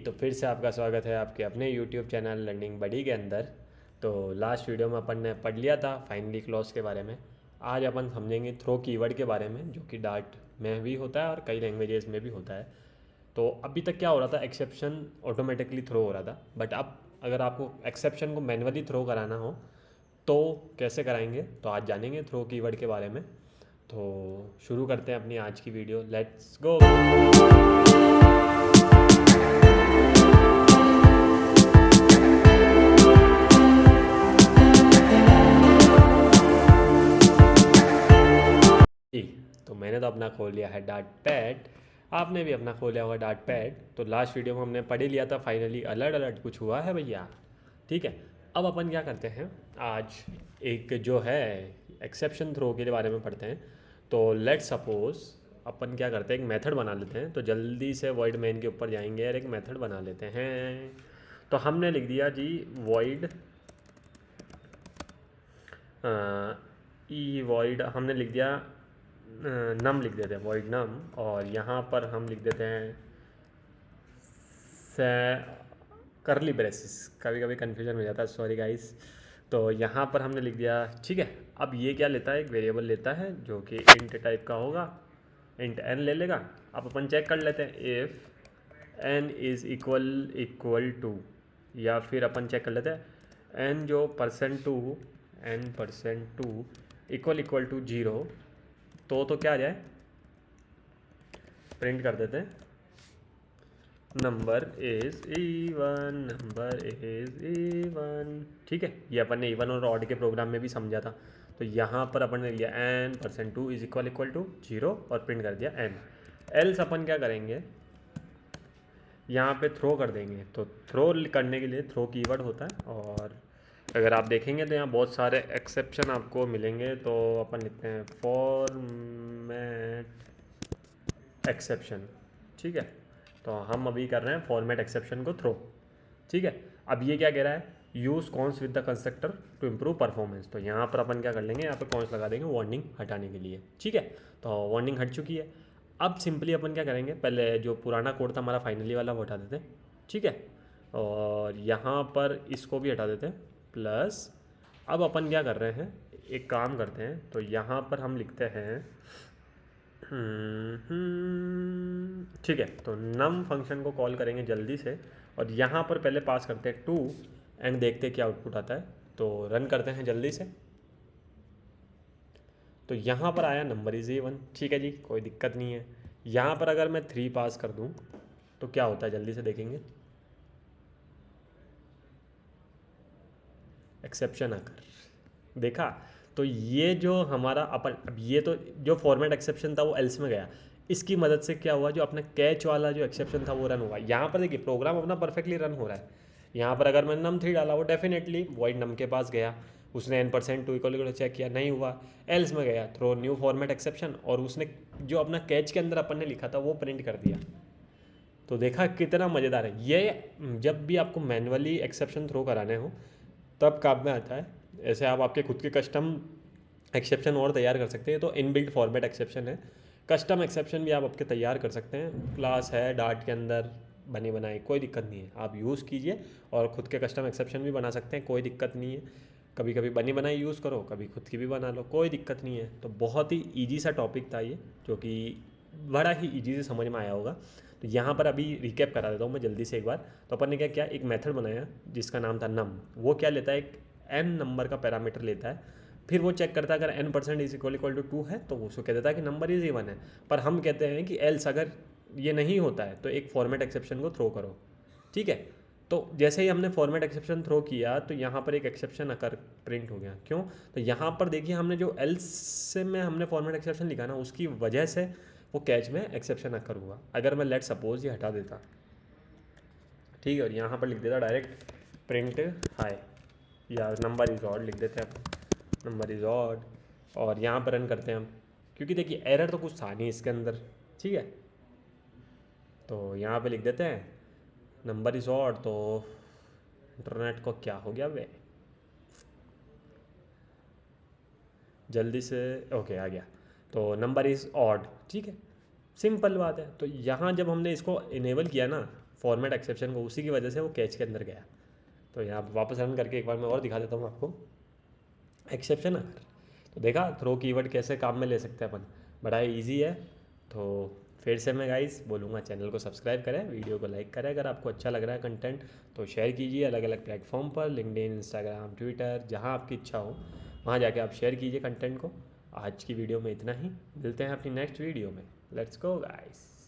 तो फिर से आपका स्वागत है आपके अपने यूट्यूब चैनल लर्निंग बडी के अंदर। तो लास्ट वीडियो में अपन ने पढ़ लिया था फाइनली क्लॉज के बारे में। आज अपन समझेंगे थ्रो कीवर्ड के बारे में, जो कि डार्ट में भी होता है और कई लैंग्वेजेस में भी होता है। तो अभी तक क्या हो रहा था, एक्सेप्शन ऑटोमेटिकली थ्रो हो रहा था, बट अब अगर आपको एक्सेप्शन को मैनुअली थ्रो कराना हो तो कैसे कराएंगे, तो आज जानेंगे थ्रो कीवर्ड के बारे में। तो शुरू करते हैं अपनी आज की वीडियो, लेट्स गो। जी, तो मैंने तो अपना खोल लिया है डार्ट पैड। आपने भी अपना खोल लिया होगा डार्ट पैड। तो लास्ट वीडियो में हमने पढ़ ही लिया था फाइनली, अलर्ट अलर्ट कुछ हुआ है भैया। ठीक है, अब अपन क्या करते हैं, आज एक जो है एक्सेप्शन थ्रो के बारे में पढ़ते हैं। तो लेट सपोज अपन क्या करते हैं, एक मेथड बना लेते हैं। तो जल्दी से वॉइड मेन के ऊपर जाएंगे और एक मेथड बना लेते हैं। तो हमने लिख दिया जी वॉइड ई वॉइड, हमने लिख दिया नम, लिख देते हैं वॉइड नम। और यहाँ पर हम लिख देते हैं से करली ब्रेसिस, कभी कभी कन्फ्यूजन हो जाता है, सॉरी गाइस। तो यहाँ पर हमने लिख दिया, ठीक है। अब ये क्या लेता है, एक वेरिएबल लेता है जो कि इंट टाइप का होगा, इंट एन ले लेगा। अब अपन चेक कर लेते हैं if n is equal to, या फिर अपन चेक कर लेते हैं एन जो %2 इक्वल टू 0, तो क्या आ जाए, प्रिंट कर देते हैं नंबर इज़ इवन। ठीक है, ये अपन ने इवन और ऑड के प्रोग्राम में भी समझा था। तो यहाँ पर अपन ने लिया n%2 इज इक्वल टू 0 और प्रिंट कर दिया n। एल्स अपन क्या करेंगे, यहाँ पे थ्रो कर देंगे। तो थ्रो करने के लिए थ्रो कीवर्ड होता है, और अगर आप देखेंगे तो यहाँ बहुत सारे एक्सेप्शन आपको मिलेंगे। तो अपन लिखते हैं फॉर्मेट एक्सेप्शन, ठीक है। तो हम अभी कर रहे हैं फॉर्मेट एक्सेप्शन को थ्रो, ठीक है। अब ये क्या कह रहा है, use const with the constructor to improve performance. तो यहाँ पर अपन क्या कर लेंगे, यहाँ पर कॉन्स लगा देंगे वार्निंग हटाने के लिए, ठीक है। तो वार्निंग हट चुकी है। अब सिंपली अपन क्या करेंगे, पहले जो पुराना कोड था हमारा फाइनली वाला वो हटा देते हैं, ठीक है। और यहाँ पर इसको भी हटा देते हैं, प्लस अब अपन क्या कर रहे हैं, एक काम करते हैं। तो यहाँ पर हम लिखते हैं ठीक है। तो नम फंक्शन को कॉल करेंगे जल्दी से, और यहाँ पर पहले पास करते हैं 2 एंड देखते हैं क्या आउटपुट आता है। तो रन करते हैं जल्दी से। तो यहाँ पर आया नंबर इज़ इवन, ठीक है जी, कोई दिक्कत नहीं है। यहाँ पर अगर मैं 3 पास कर दूँ तो क्या होता है, जल्दी से देखेंगे। एक्सेप्शन आकर देखा। तो ये जो हमारा अपन, अब ये तो जो फॉर्मेट एक्सेप्शन था वो एल्स में गया, इसकी मदद से क्या हुआ, जो अपना कैच वाला जो एक्सेप्शन था वो रन हुआ। यहाँ पर देखिए प्रोग्राम अपना परफेक्टली रन हो रहा है। यहाँ पर अगर मैंने num3 डाला, वो डेफिनेटली वॉइड नम के पास गया, उसने n%2 इक्वल चेक किया, नहीं हुआ, एल्स में गया थ्रो न्यू फॉर्मेट एक्सेप्शन, और उसने जो अपना कैच के अंदर अपन ने लिखा था वो प्रिंट कर दिया। तो देखा कितना मज़ेदार है ये। जब भी आपको मैनुअली एक्सेप्शन थ्रो कराने हो तब काम में आता है। ऐसे आप आपके खुद के कस्टम एक्सेप्शन और तैयार कर सकते हैं। तो इनबिल्ट फॉर्मेट एक्सेप्शन है, कस्टम एक्सेप्शन भी आप आपके तैयार कर सकते हैं। क्लास है डार्ट के अंदर बनी बनाई, कोई दिक्कत नहीं है, आप यूज़ कीजिए। और ख़ुद के कस्टम एक्सेप्शन भी बना सकते हैं, कोई दिक्कत नहीं है। कभी कभी बनी बनाई यूज़ करो, कभी खुद की भी बना लो, कोई दिक्कत नहीं है। तो बहुत ही ईजी सा टॉपिक था ये, जो कि बड़ा ही ईजी से समझ में आया होगा। तो यहाँ पर अभी रिकैप करा देता हूँ मैं जल्दी से एक बार। तो अपन ने क्या किया, एक मेथड बनाया जिसका नाम था नम। वो क्या लेता है, एक n नंबर का पैरामीटर लेता है, फिर वो चेक करता है अगर n% इज इक्वल टू 2 है तो उसको कह देता है कि नंबर इज इवन है। पर हम कहते हैं कि एल्स अगर ये नहीं होता है तो एक फॉर्मेट एक्सेप्शन को थ्रो करो, ठीक है। तो जैसे ही हमने फॉर्मेट एक्सेप्शन थ्रो किया तो यहाँ पर एक एक्सेप्शन आकर प्रिंट हो गया। क्यों, तो यहाँ पर देखिए हमने जो एल्स में हमने फॉर्मेट एक्सेप्शन लिखा ना, उसकी वजह से वो कैच में एक्सेप्शन आकर हुआ। अगर मैं लेट सपोज ये हटा देता, ठीक है, और यहाँ पर लिख देता डायरेक्ट प्रिंट हाई, या नंबर इज़ ऑड लिख देते हैं, नंबर इज़ ऑड, और यहाँ पर रन करते हैं हम। क्योंकि देखिए एरर तो कुछ था नहीं इसके अंदर, ठीक है। तो यहाँ पे लिख देते हैं नंबर इज़ ऑड। तो इंटरनेट को क्या हो गया वे, जल्दी से, ओके आ गया। तो नंबर इज़ ऑड, ठीक है, सिंपल बात है। तो यहाँ जब हमने इसको इनेबल किया ना फॉर्मेट एक्सेप्शन को, उसी की वजह से वो कैच के अंदर गया। तो यहाँ वापस रन करके एक बार मैं और दिखा देता हूँ आपको एक्सेप्शन अगर। तो देखा थ्रो कीवर्ड कैसे काम में ले सकते हैं अपन, बड़ा ईजी है। तो फिर से मैं गाइस बोलूँगा चैनल को सब्सक्राइब करें, वीडियो को लाइक करें, अगर आपको अच्छा लग रहा है कंटेंट तो शेयर कीजिए अलग अलग प्लेटफॉर्म पर, लिंक्डइन, इंस्टाग्राम, ट्विटर, जहाँ आपकी इच्छा हो वहाँ जाके आप शेयर कीजिए कंटेंट को। आज की वीडियो में इतना ही, मिलते हैं अपनी नेक्स्ट वीडियो में। Let's go guys.